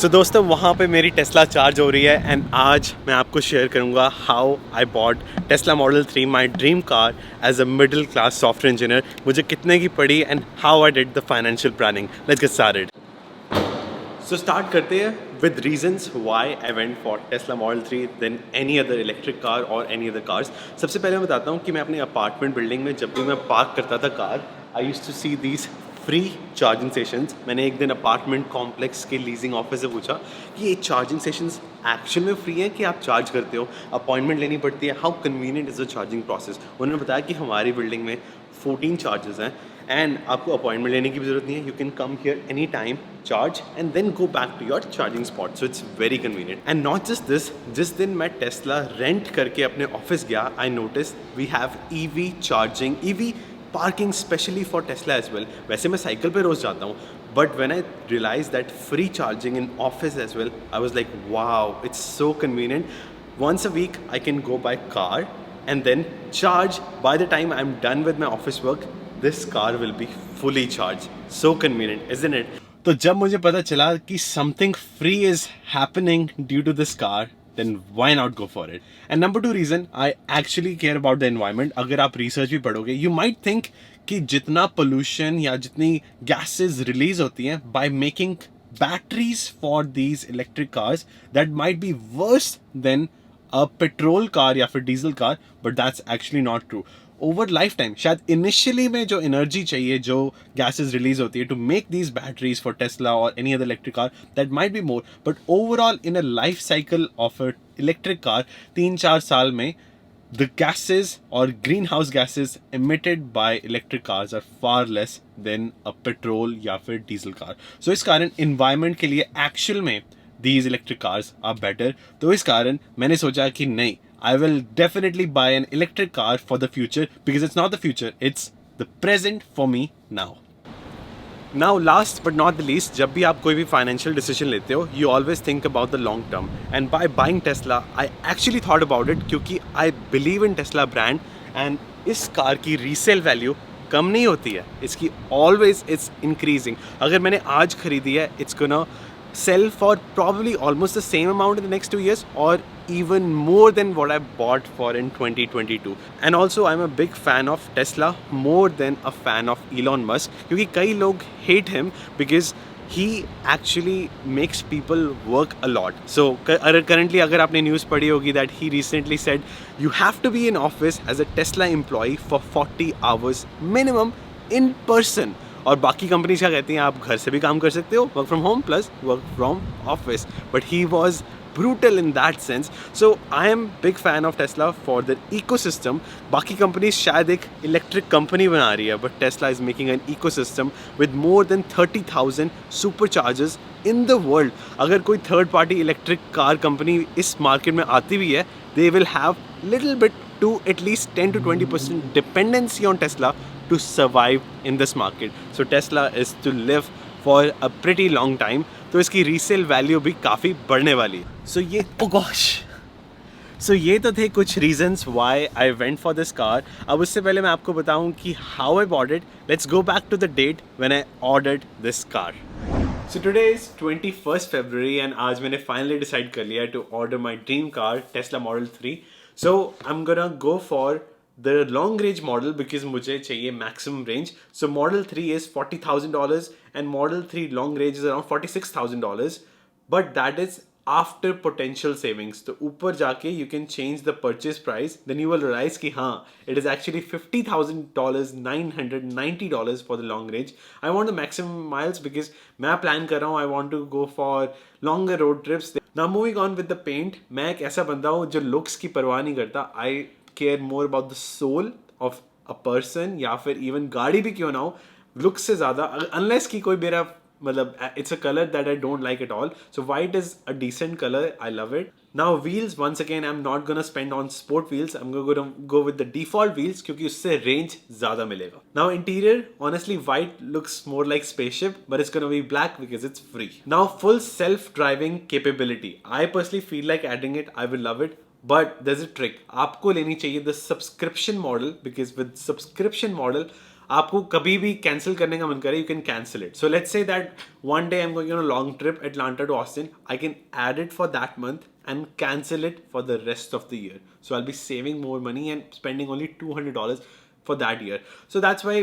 सो दोस्तों वहाँ पे मेरी टेस्ला चार्ज हो रही है एंड आज मैं आपको शेयर करूँगा how I bought Tesla model 3 my dream car as a middle class software engineer. मुझे कितने की पड़ी and how I did the financial planning. Let's get started. So start करते हैं with reasons why I went for Tesla model 3 then any other electric car और any other cars. सबसे पहले मैं बताता हूँ कि मैं अपने अपार्टमेंट बिल्डिंग में जब भी मैं पार्क करता था car, I used to see these free charging sessions. मैंने एक दिन अपार्टमेंट कॉम्प्लेक्स के लीजिंग ऑफिस से पूछा कि ये चार्जिंग सेशंस एक्चुअल में फ्री हैं कि आप चार्ज करते हो, अपॉइंटमेंट लेनी पड़ती है, how convenient is the charging process. उन्होंने बताया कि हमारी बिल्डिंग में 14 चार्जेस हैं एंड आपको अपॉइंटमेंट लेने की भी ज़रूरत नहीं है। You can come here any time, charge and then go back to your charging spot. So it's very convenient and not just this, जिस दिन मैं टेस्ला रेंट करके अपने ऑफिस गया, I notice we have EV charging, EV parking specially for Tesla as well. वैसे मैं cycle पे रोज़ जाता हूँ, but when I realize that free charging in office as well, I was like wow, it's so convenient. Once a week I can go by car and then charge. By the time I'm done with my office work, this car will be fully charged. So convenient, isn't it? तो जब मुझे पता चला कि something free is happening due to this car, then why not go for it? And number two reason, I actually care about the environment. अगर आप research भी पढ़ोगे, you might think कि जितना pollution या जितनी gases release होती हैं by making batteries for these electric cars, that might be worse than a petrol car या फिर diesel car, but that's actually not true. Over life time शायद initially में जो एनर्जी चाहिए, जो गैसेज रिलीज होती है to make these batteries for Tesla और any other electric car, that might be more, but overall in a life cycle of a electric car 3-4 साल में the gases or greenhouse gases emitted by electric cars are far less than a petrol या फिर diesel car. So इस कारण environment के लिए actual में these electric cars are better. तो इस कारण मैंने सोचा कि नहीं, I will definitely buy an electric car for the future because it's not the future, it's the present for me now. Now last but not the least, जब भी आप कोई भी फाइनेंशियल डिसीजन लेते हो, you always think about the long term and by buying Tesla I actually thought about it, क्योंकि I believe in Tesla brand and इस car की रीसेल वैल्यू कम नहीं होती है, इसकी ऑलवेज इट्स इंक्रीजिंग। अगर मैंने आज खरीदी है, it's gonna sell for probably almost the same amount in the next 2 years or even more than what I bought for in 2022. And also I'm a big fan of Tesla more than a fan of Elon Musk, क्योंकि कई लोग hate him because he actually makes people work a lot. So currently अगर आपने news पढ़ी होगी that he recently said you have to be in office as a Tesla employee for 40 hours minimum in person. और बाकी companies क्या कहती हैं, आप घर से भी काम कर सकते हो, work from home plus work from office, but he was brutal in that sense. So I am big fan of Tesla for the ecosystem. बाकी कंपनीज शायद एक इलेक्ट्रिक कंपनी बना रही है, but Tesla is making an ecosystem with more than 30,000 superchargers in the world. अगर कोई third party electric car company इस market में आती भी है, they will have little bit to at least 10 to 20% dependency on Tesla to survive in this market. So Tesla is to live for a pretty long time. तो इसकी resale value भी काफ़ी बढ़ने वाली है। सो ये तो थे कुछ reasons why I went for this car. अब उससे पहले मैं आपको बताऊं कि how I bought it, let's go back to the date when I ordered this car. So today is 21st February एंड आज मैंने फाइनली डिसाइड कर लिया to order my dream car Tesla model 3. So I am gonna go for the long range model because मुझे चाहिए maximum range. So Model 3 is $40,000 and Model 3 long range is around $46,000, but that is after potential savings. तो ऊपर जाके you can change the purchase price, then you will realize कि हाँ, it is actually $50,000, $990 for the long range. I want the maximum miles because मैं plan कर रहा हूँ, I want to go for longer road trips. Now moving on with the paint, मैं एक ऐसा बंदा हूँ जो looks की परवाह नहीं करता. I care more about the soul of a person, या फिर even गाड़ी भी क्यों ना हो, looks से ज़्यादा, unless कि कोई मेरा मतलब it's a color that I don't like at all. So white is a decent color, I love it. Now wheels, once again I'm not gonna spend on sport wheels, I'm gonna go with the default wheels क्योंकि उससे range ज़्यादा मिलेगा. Now interior, honestly white looks more like spaceship, but it's gonna be black because it's free. Now full self-driving capability, I personally feel like adding it, I will love it. But there's a trick, आपको लेनी चाहिए the subscription model because with subscription model आपको कभी भी cancel करने का मन करे, you can cancel it. So let's say that one day I'm going on a long trip, Atlanta to Austin. I can add it for that month and cancel it for the rest of the year. So I'll be saving more money and spending only $200 for that year. So that's why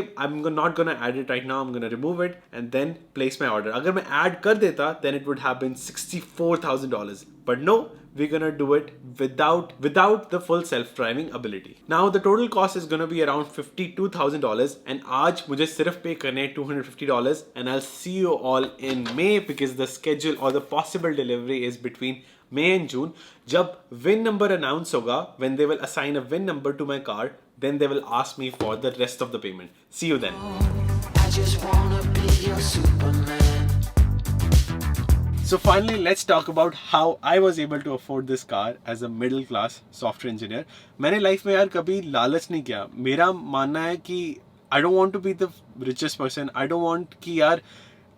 not gonna add it right now. I'm gonna remove it and then place my order. अगर मैं add कर देता, then it would have been $64,000. But no, we're gonna do it without the full self-driving ability. Now the total cost is gonna be around $52,000 and आज मुझे सिर्फ पे करने हैं $250 and I'll see you all in May because the schedule or the possible delivery is between May and June. जब VIN number announce होगा, when they will assign a VIN number to my car, then they will ask me for the rest of the payment. See you then. I just wanna be your Superman. So finally, let's talk about how I was able to afford this car as a middle class software engineer. मैंने life में यार कभी लालच नहीं किया. मेरा मानना है कि I don't want to be the richest person. I don't want कि यार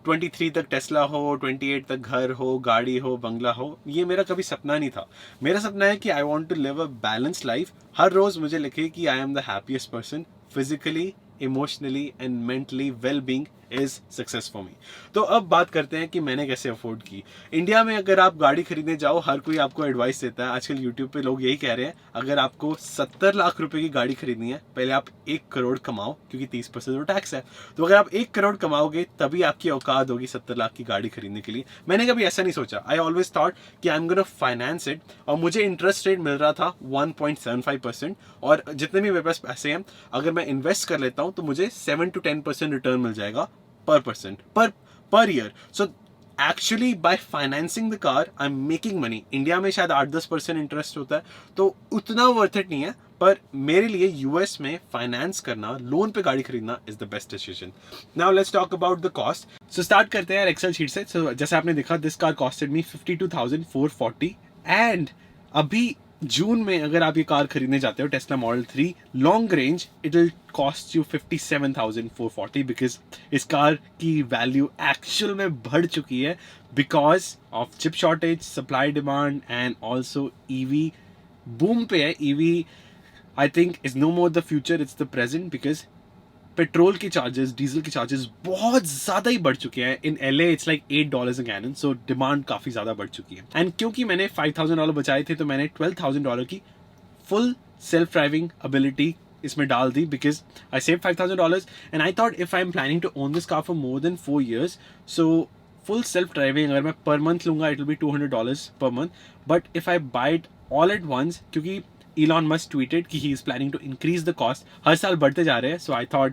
23 तक टेस्ला हो, 28 तक घर हो, गाड़ी हो, बंगला हो. ये मेरा कभी सपना नहीं था. मेरा सपना है कि I want to live a balanced life. हर रोज मुझे लिखे कि I am the happiest person physically, emotionally and mentally well-being is success for me. तो अब बात करते हैं कि मैंने कैसे अफोर्ड की. इंडिया में अगर आप गाड़ी खरीदने जाओ, हर कोई आपको एडवाइस देता है. आजकल यूट्यूब पे लोग यही कह रहे हैं, अगर आपको 70 लाख रुपए की गाड़ी खरीदनी है, पहले आप 1 करोड़ कमाओ, क्योंकि 30% तो टैक्स है. तो अगर आप 1 करोड़ कमाओगे तभी आपकी औकात होगी 70 लाख की गाड़ी खरीदने के लिए. मैंने कभी ऐसा नहीं सोचा. आई ऑलवेज थॉट कि आई एम गोना फाइनेंस इट. और मुझे इंटरेस्ट रेट मिल रहा था 1.75%. और जितने भी मेरे पास पैसे हैं, अगर मैं इन्वेस्ट कर लेता हूँ तो मुझे 7 to 10% रिटर्न मिल जाएगा per year. So actually by financing the car I'm making money. India में शायद 8-10% इंटरेस्ट होता है, तो उतना वर्थ इट नहीं है. पर मेरे लिए यूएस में फाइनेंस करना, लोन पे गाड़ी खरीदना is the best decision. Now let's talk about the cost. So start करते हैं एक्सेल शीट से. सो जैसे आपने देखा, this car costed me 52,440 and अभी जून में अगर आप ये कार खरीदने जाते हो, Tesla model 3 long range, it will cost you 57,440 because इस कार की वैल्यू एक्चुअल में बढ़ चुकी है because of chip shortage, supply demand and also EV boom पे है. EV I think is no more the future, it's the present because petrol के charges, diesel के चार्जेस बहुत ज़्यादा ही बढ़ चुके हैं. In LA it's like $8 a gallon. So demand काफ़ी ज़्यादा बढ़ चुकी है. एंड क्योंकि मैंने $5,000 बचाए थे, तो मैंने $12,000 की फुल सेल्फ ड्राइविंग एबिलिटी इसमें डाल दी because I save $5,000 and I thought if I am planning to own this car for more than 4 years, so full self driving अगर मैं पर मंथ लूँगा, इट विल बी $200 पर month. But if I buy it all at once, क्योंकि Elon Musk tweeted कि he is planning to increase the cost. हर साल बढ़ते जा रहे हैं. So I thought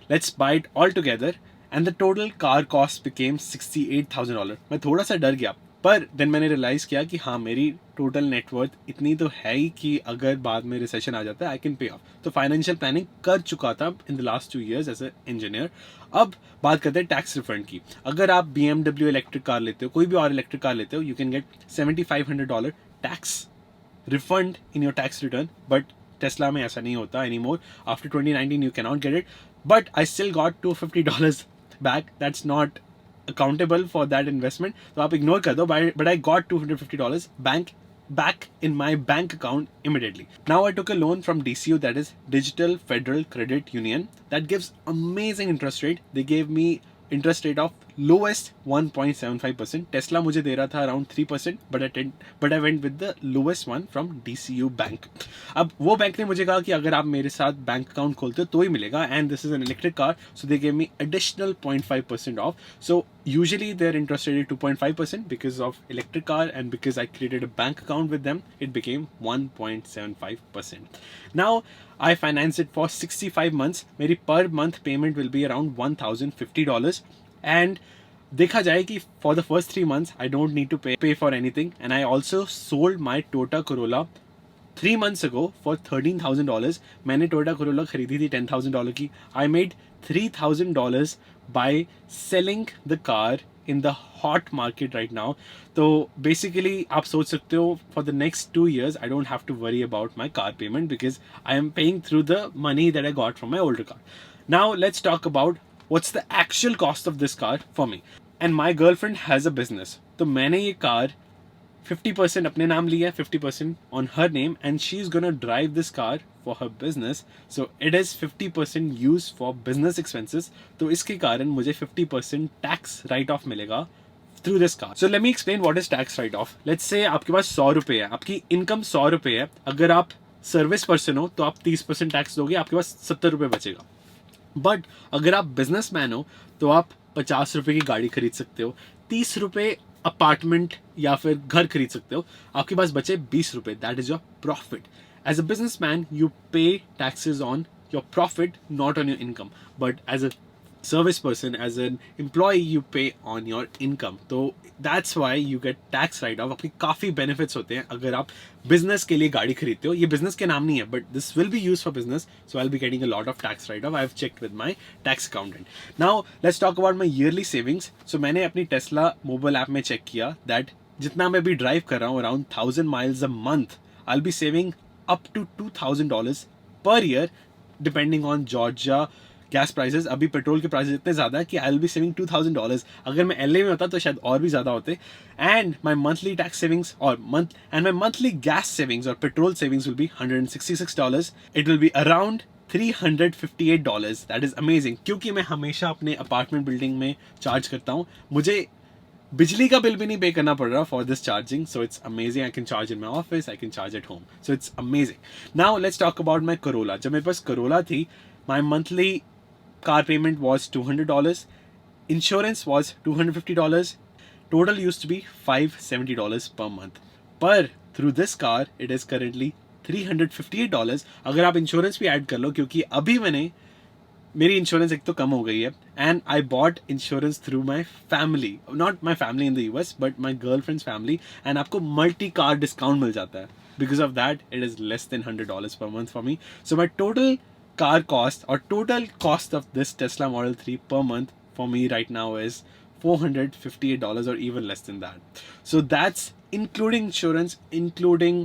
let's buy it all together and the total car cost became $68,000. मैं थोड़ा सा डर गया, पर देन मैंने रियलाइज़ किया कि हाँ, मेरी टोटल नेटवर्थ इतनी तो है ही कि अगर बाद में रिसेशन आ जाता है, आई कैन पे ऑफ. तो फाइनेंशियल प्लानिंग कर चुका था in the last 2 years as a engineer. अब बात करते हैं टैक्स रिफंड की. अगर आप BMW इलेक्ट्रिक कार लेते हो, कोई भी और इलेक्ट्रिक कार लेते हो, you can get $7,500 tax refund in your tax return, but Tesla में ऐसा नहीं होता anymore. After 2019 you cannot get it, but I still got $250 back. That's not accountable for that investment, so आप ignore कर दो. But I got $250 back in my bank account immediately. Now I took a loan from DCU, that is Digital Federal Credit Union, that gives amazing interest rate. They gave me interest rate of lowest 1.75%. Tesla मुझे दे रहा था around 3%, but I went with the lowest one from DCU bank. अब वो bank ने मुझे कहा कि अगर आप मेरे साथ बैंक अकाउंट खोलते हो तो ही मिलेगा, and this is an electric car, so they gave me additional 0.5% of. So usually their interest rate is 2.5%. Because of electric car and because I created a bank account with them, it became 1.75%. Now I finance it for 65 months. मेरी per month payment will be around $1,050. And देखा जाए कि for the first 3 months I don't need to pay for anything. And I also sold my Toyota Corolla 3 months ago for $13,000. मैंने Toyota Corolla खरीदी थी $10,000 की. I made $3,000 by selling the car in the hot market right now. तो basically आप सोच सकते हो, for the next 2 years I don't have to worry about my car payment because I am paying through the money that I got from my older car. Now let's talk about what's the actual cost of this car for me. And my girlfriend has a business. तो मैंने ये car 50% अपने नाम लिया है, 50% on her name, and she's gonna drive this car for her business. So it is 50% used for business expenses. तो इसके कारण मुझे 50% tax write off मिलेगा through this car. So let me explain what is tax write off. Let's say आपके पास 100 रुपये है, आपकी income 100 रुपये है, अगर आप सर्विस पर्सन हो तो आप 30% टैक्स दोगे, आपके पास 70 रुपये बचेगा. बट अगर आप बिजनेसमैन हो तो आप 50 रुपये की गाड़ी खरीद सकते हो, 30 रुपये अपार्टमेंट या फिर घर खरीद सकते हो, आपके पास बचे 20 रुपये. That is your profit. As a businessman you pay taxes on your profit, not on your income. But as a service person, as an employee, you pay on your income. तो that's why you get tax write off. आपके काफ़ी benefits होते हैं अगर आप business के लिए गाड़ी खरीदते हो. ये business के नाम नहीं है, but this will be used for business, so I'll be getting a lot of tax write off. I've checked with my tax accountant. Now let's talk about my yearly savings. So मैंने अपनी Tesla mobile app में check किया that जितना मैं भी drive कर रहा हूँ, around 1000 miles a month, I'll be saving up to $2000 per year, depending on Georgia gas prices. अभी पेट्रोल के प्राइसेस इतने ज़्यादा है कि आई विल बी सेविंग $2000. अगर मैं LA में होता तो शायद और भी ज़्यादा होते. And my monthly tax savings और माई मंथली गैस सेविंग्स और petrol savings will be $166. It will be around $358. That is amazing. क्योंकि मैं हमेशा अपने अपार्टमेंट बिल्डिंग में चार्ज करता हूँ, मुझे बिजली का बिल भी नहीं पे करना पड़ रहा for this charging. So it's amazing. I can charge in my office, I can charge at home. So it's amazing. Now let's talk about my Corolla. जब मेरे पास करोला थी, माई monthly car payment was $200, insurance was $250, total used to be $570 per month. पर through this car it is currently $358. अगर आप insurance भी add कर लो, क्योंकि अभी मेरी इंश्योरेंस एक तो कम हो गई है, and I bought insurance through my family, not my family in the US but my girlfriends family, and आपको मल्टी कार डिस्काउंट मिल जाता है. Because of that it is less than $100 per month for me. So my total car cost or total cost of this Tesla Model 3 per month for me right now is $458 or even less than that. So that's including insurance, including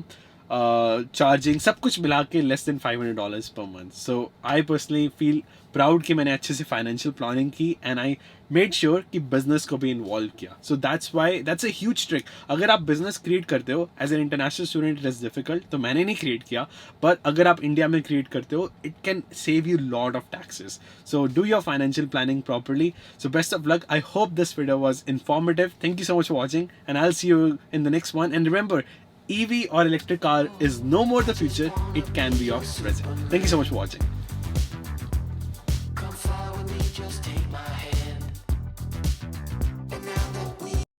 charging, सब कुछ मिला के less than $500 per month. So I personally feel proud कि मैंने अच्छे से financial planning की, and I made sure कि business को भी involve किया. So that's a huge trick. अगर आप business create करते हो as an international student, it is difficult, तो मैंने नहीं create किया, but अगर आप इंडिया में create करते हो, it can save you lot of taxes. So do your financial planning properly. So best of luck. I hope this video was informative. Thank you so much for watching, and I'll see you in the next one. And remember, EV or electric car is no more the future, it can be your present. Thank you so much for watching.